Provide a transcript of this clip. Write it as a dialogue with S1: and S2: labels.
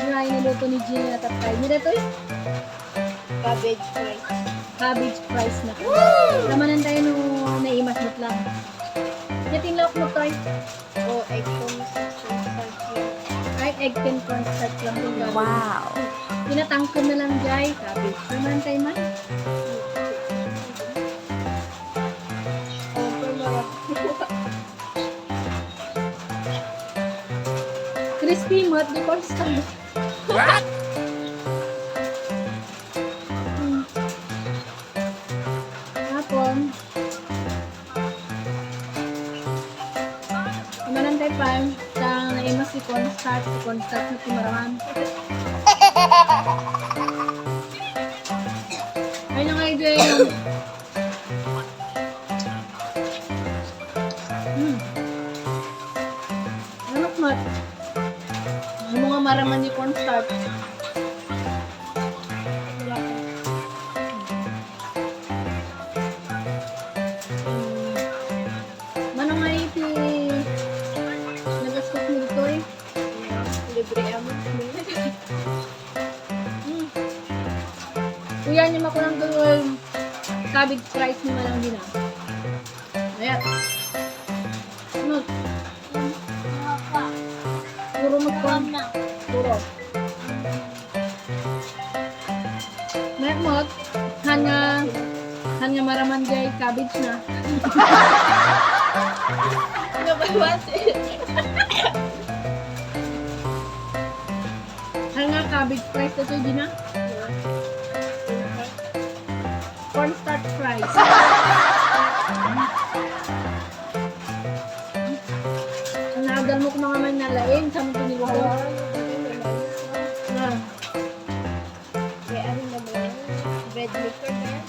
S1: nga yung niluto ni Gina at Tatay. Hindi na to eh.
S2: Cabbage fries.
S1: Cabbage fries na. Lamanan tayo nung naimasmot lang. Yatin lang mo tayo.
S2: O egg cornstarch.
S1: Ay, egg and cornstarch lang ito.
S3: Wow.
S1: Pinatangkod na lang, Jai. Cabbage. Lamanan tayo man.
S2: Super marap.
S1: Crispy mo at di cornstarch.
S3: What?
S1: Hapon. Lamanan tayo pa. Sa naimas si cornstarch na timaraman. Ay na nga ito yung Anok mat. Yung mga maraman ni cornstarch. Manong nga iti nagastos mo ito eh.
S2: Libre amo.
S1: Kuya niyo makulang doon cabbage fries mo lang din ah. Ayan. Ano? Puro magpang na. Puro. Mayroon mo, hanga maraman jay cabbage na.
S2: Ano ba wasi?
S1: Hanga cabbage fries na ito din na. Cornstarch fries. Nagal mo ko mga may nalain sa mga piniwawa. Na.
S2: May ano naman. Bread maker na yan.